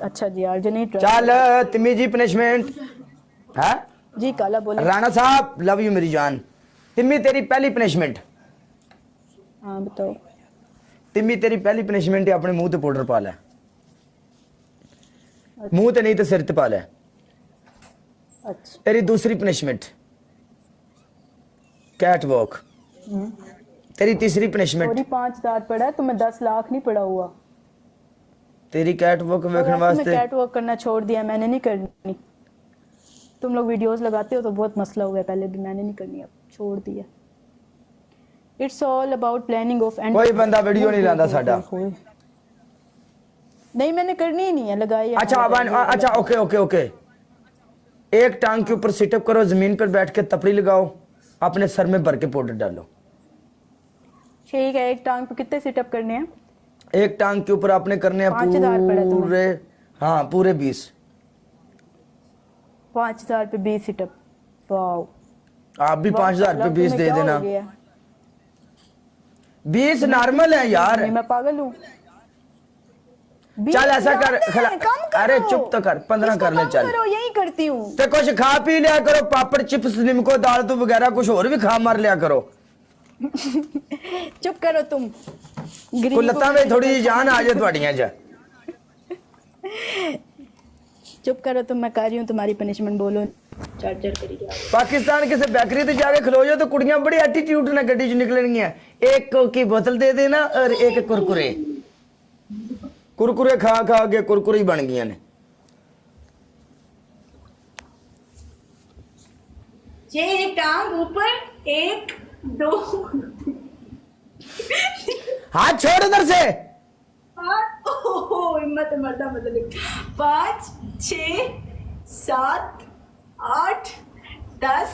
अच्छा जी यार जो नहीं चल तिमी जी पनिशमेंट है जी काला बोले। राणा साहब लव यू मेरी जान। तिमी तेरी पहली पनिशमेंट। हाँ बताओ। तिमी तेरी पहली पनिशमेंट है अपने मुंह ते पाउडर पा ले। मुंह ते नहीं तो सिर ते पा ले। अच्छा तेरी दूसरी पनिशमेंट कैट वॉक। तेरी तीसरी पनिशमेंट सॉरी 5,000 पड़ा है तो मैं 10 लाख नहीं पड़ा हुआ। तेरी कैट वॉक और वेखने वैसे मैं वास्ते कैट वॉक करना छोड़ दिया, मैंने नहीं करनी। तुम लोग वीडियोस लगाते हो तो बहुत मसला हुआ है, पहले भी मैंने नहीं करनी, अब छोड़ दिया। It's all about planning of and कोई बंदा वीडियो नहीं लांदा साडा। नहीं मैंने करनी ही नहीं है, लगाई है अच्छा मैंने पहले। अच्छा ओके ओके ओके। एक टांग के ऊपर सिटअप करो, जमीन पर बैठ के तपड़ी लगाओ, अपने सर में भर के पाउडर डालो। ठीक है, एक टांग पे कितने सिटअप करने हैं? एक टांग के ऊपर आपने करने हैं 5,000 पड़ा तुम्हें। पूरे, हाँ पूरे 20। 5,000 पे 20 सिटअप। वाओ आप भी 5,000 पे 20 दे देना। 20 नॉर्मल है यार। मैं पागल हूँ। चल ऐसा कर अरे चुप तो कर, 15 कर ले चल। करो, यही करती हूँ। ते कुछ खा पी लिया करो, पापड़ चिप्स निमको दाल तो वगैरह कुछ और भी खा मार लिया करो। चुप करो तुम। को लत्ता में थोड़ी जी जान आ जाए ਤੁਹਾਡੀਆਂ ਚ। चुप करो तुम, मैं कर रही हूँ तुम्हारी पनिशमेंट। बोलो चार्जर करी जाओ। पाकिस्तान किसी बेकरी ते जाके खलो जाओ तो कुड़ियां बड़ी एटीट्यूड ना गड्डी च निकलणगियां। एक कोक की बोतल दे देना और एक कुरकुरे। कुरकुरे खा खा के कुरकुरे ही बन गई ने। ये टांग ऊपर, 1 2 हाथ छोड़ उधर से। हिम्मत मरदा बदल। 5 6 7 8 10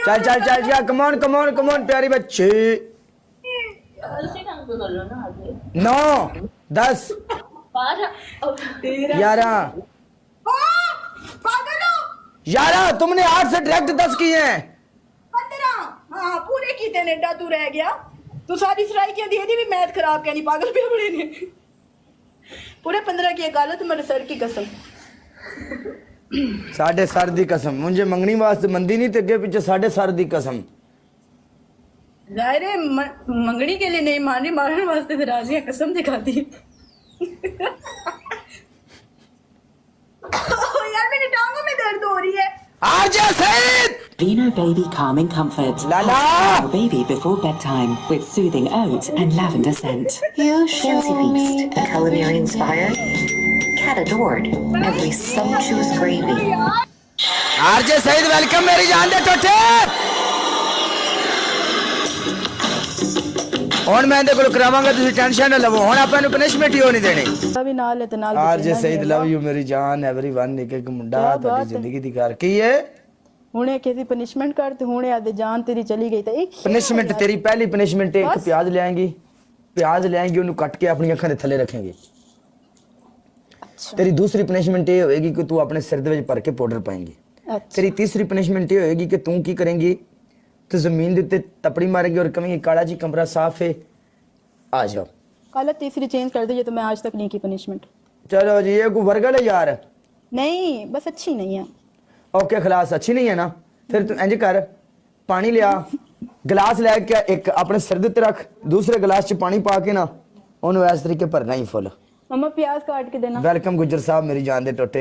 चल चल चल चल कमॉन कमॉन कमॉन प्यारी बच्ची। 9 10 11 11 तुमने 8 से डायरेक्ट 10 किए हैं। 15 हाँ पूरे की तेने एडा तू रह गया। तू सारी सराई की दी भी मैथ खराब कहनी, पागल पे बड़े ने। पूरे 15 की गल है, तुम्हारे सर की कसम। साढ़े सर दी कसम मुझे मंगनी वास्ते मंदी नहीं, ते अगे पीछे साढ़े सर दी कसम। जाहिर है मंगनी के लिए नहीं मान रही, मारने वास्ते तो राजी है, कसम दिखा दी। यार मेरी टांगों में दर्द हो रही है। RJ Saeed Vino Baby Calming Comfort. Lala! Helps your baby before bedtime with soothing oat and lavender scent. Fancy feast, a culinary inspired, cat adored, every sumptuous gravy. RJ Saeed welcome मेरी जान दे टोटे। ਹੁਣ ਮੈਂ ਇਹਦੇ ਕੋਲ ਕਰਾਵਾਂਗਾ, ਤੁਸੀਂ ਟੈਨਸ਼ਨ ਨਾ ਲਵੋ। ਹੁਣ ਆਪਾਂ ਨੂੰ ਪਨਿਸ਼ਮੈਂਟ ਹੀ ਹੋ ਨਹੀਂ ਦੇਣੀ। ਵੀ ਨਾਲ ਹੈ ਤੇ ਨਾਲ ਆਰਜੇ ਸਈਦ ਲਵ ਯੂ ਮੇਰੀ ਜਾਨ एवरीवन। ਇੱਕ ਇੱਕ ਮੁੰਡਾ ਤੁਹਾਡੀ ਜ਼ਿੰਦਗੀ ਦੀ ਕਰ ਕੀ ਹੈ। ਹੁਣੇ ਕਿਸੇ ਪਨਿਸ਼ਮੈਂਟ ਕਰ ਤੇ ਹੁਣੇ ਆਦੇ ਜਾਨ ਤੇਰੀ ਚਲੀ ਗਈ ਤਾਂ ਇੱਕ ਪਨਿਸ਼ਮੈਂਟ ਤੇਰੀ ਪਹਿਲੀ ਪਨਿਸ਼ਮੈਂਟ ਇੱਕ ਪਿਆਜ਼ ਲਿਆਏਂਗੀ, ਪਿਆਜ਼ ਲਿਆਏਂਗੀ ਉਹਨੂੰ ਕੱਟ ਕੇ ਆਪਣੀ ਅੱਖਾਂ ਦੇ ਥੱਲੇ ਰੱਖेंगे। तेरी दूसरी पनिशमेंट ये होएगी कि तू अपने सिर दे विच भर के पाउडर पाएंगी। तेरी तीसरी पनिशमेंट ये होएगी कि तू की करेंगी, तो जमीन दे उत्ते तपड़ी मारेगी और कहेंगी काला जी कमरा साफ है आ जाओ। कल तीसरी चेंज कर दीजिए, तो मैं आज तक नहीं की पनिशमेंट। चलो जी ये कोई वर्गल है यार। नहीं बस अच्छी नहीं है। ओके खलास अच्छी नहीं है ना, फिर तू इंज कर पानी लिया, गिलास लैके एक अपने सिर दे उत्ते रख, दूसरे गिलास च पानी पा के ना ओनू इस तरीके भरना ही फुल। मम्मा प्याज काट के देना। वेलकम गुजर साहब मेरी जान दे टोटे।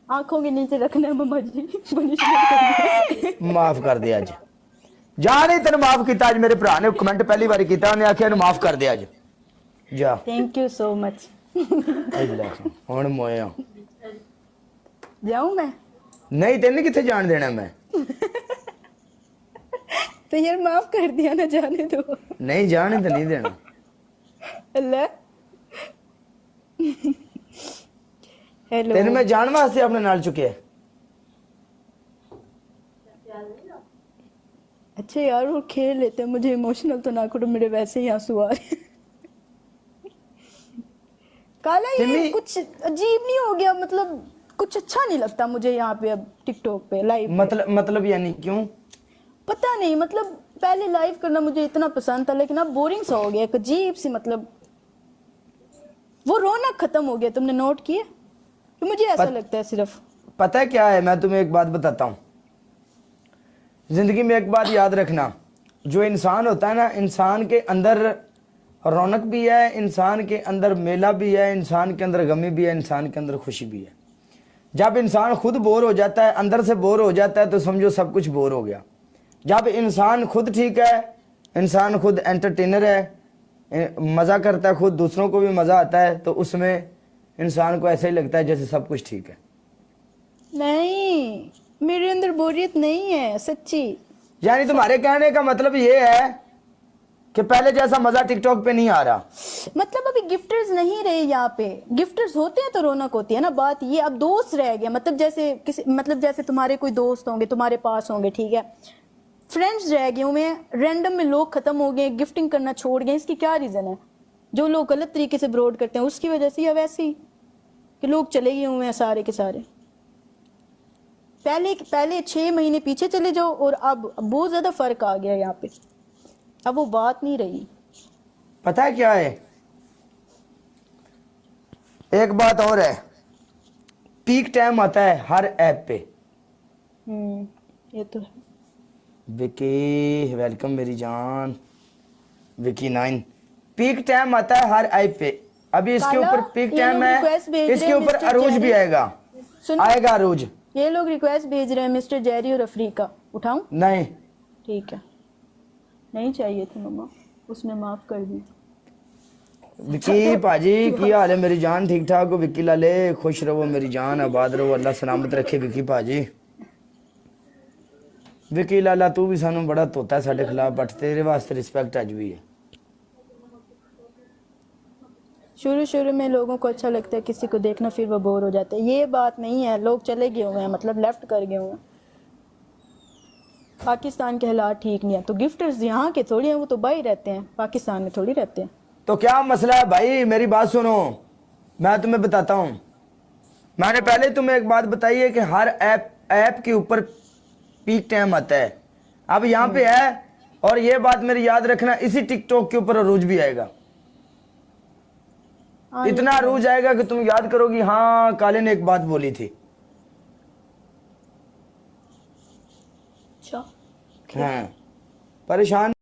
आंखों के नीचे रखना है मम्मा जी, पनिशमेंट करनी। माफ कर दे अज जा नहीं तेन माफ किया अज। मेरे भरा ने कमेंट पहली बार किया, उन्हें आख्या माफ कर दे अज जा। Thank you so much. हुण मोया जाऊं मैं? नहीं तेन किथे जान देना मैं। तो यार माफ कर दिया ना, जाने दो। नहीं जाने तो नहीं देना। अल्लाह हेलो तेन मैं जान वास्ते अपने नाल चुके। अच्छा यार वो खेल लेते हैं, मुझे इमोशनल तो ना करो, मेरे वैसे ही आंसू आ रहे हैं। काला ये कुछ अजीब नहीं हो गया, मतलब कुछ अच्छा नहीं लगता मुझे यहाँ पे अब टिकटॉक पे लाइव। मतलब यानी क्यों पता नहीं, मतलब पहले लाइव करना मुझे इतना पसंद था, लेकिन अब बोरिंग सा हो गया, एक अजीब सी, मतलब वो रौनक खत्म हो गया। तुमने नोट किया? कि मुझे ऐसा लगता है सिर्फ। पता है क्या है, मैं तुम्हें एक बात बताता हूँ। जिंदगी में एक बात याद रखना, जो इंसान होता है ना, इंसान के अंदर रौनक भी है, इंसान के अंदर मेला भी है, इंसान के अंदर गमी भी है, इंसान के अंदर खुशी भी है। जब इंसान खुद बोर हो जाता है, अंदर से बोर हो जाता है, तो समझो सब कुछ बोर हो गया। जब इंसान खुद ठीक है, इंसान खुद एंटरटेनर है, मज़ा करता है खुद, दूसरों को भी मज़ा आता है, तो उसमें इंसान को ऐसा ही लगता है जैसे सब कुछ ठीक है। नहीं, मेरे अंदर बोरियत नहीं है सच्ची। यानी तुम्हारे कहने का मतलब ये है कि पहले जैसा मज़ा टिकटॉक पे नहीं आ रहा। मतलब अभी गिफ्टर्स नहीं रहे यहाँ पे। गिफ्टर्स होते हैं तो रौनक होती है ना। बात ये, अब दोस्त रह गया, मतलब जैसे किसी, मतलब जैसे तुम्हारे कोई दोस्त होंगे, तुम्हारे पास होंगे, ठीक है, फ्रेंड्स रह गए हुए हैं, रैंडम में लोग खत्म हो गए, गिफ्टिंग करना छोड़ गए। इसकी क्या रीजन है? जो लोग गलत तरीके से ब्रॉड करते हैं उसकी वजह से, या वैसे ही कि लोग चले गए हुए हैं सारे के सारे। पहले 6 महीने पीछे चले जाओ और अब बहुत ज्यादा फर्क आ गया यहाँ पे। अब वो बात नहीं रही। पता है क्या है, एक बात और है, पीक टाइम आता है हर ऐप पे। ये तो है। विकी वेलकम मेरी जान, विकी 9। पीक टाइम आता है हर ऐप पे। अभी इसके काला, ऊपर पीक ये टाइम लोग है, request भेज रहे इसके हैं, ऊपर मिस्टर अरूज भी जेरी। आएगा, सुनो, आएगा अरूज। ये लोग रिक्वेस्ट भेज रहे हैं मिस्टर जेरी और अफ्रीका। उठाऊं? नहीं, ठीक है, नहीं चाहिए थी मम्मा, उसने माफ कर दी। विकी भाजी की हाल है मेरी जान? ठीक ठाक हो विकी लाले? खुश रहो मेरी जान, आबाद रहो, अल्लाह सलामत रखे विकी भाजी। विकी लाला तू भी सानू बड़ा तोता है साडे खिलाफ, बट तेरे वास्ते रिस्पेक्ट अज भी है। शुरू में लोगों को अच्छा लगता है किसी को देखना, फिर वो बोर हो जाते हैं। ये बात नहीं है, लोग चले गए हुए हैं, मतलब लेफ्ट कर गए हुए हैं। पाकिस्तान के हालात ठीक नहीं है, तो गिफ्टर्स यहाँ के थोड़ी हैं, वो तो बाहर रहते हैं, पाकिस्तान में थोड़ी रहते हैं। तो क्या मसला है भाई? मेरी बात सुनो, मैं तुम्हें बताता हूँ। मैंने पहले तुम्हें एक बात बताई है कि हर ऐप के ऊपर पीक टाइम आता है। अब यहाँ पे है, और ये बात मेरी याद रखना, इसी टिकटॉक के ऊपर अरूज भी आएगा। इतना अरूज आएगा कि तुम याद करोगी, हाँ काले ने एक बात बोली थी। अच्छा, हाँ, परेशान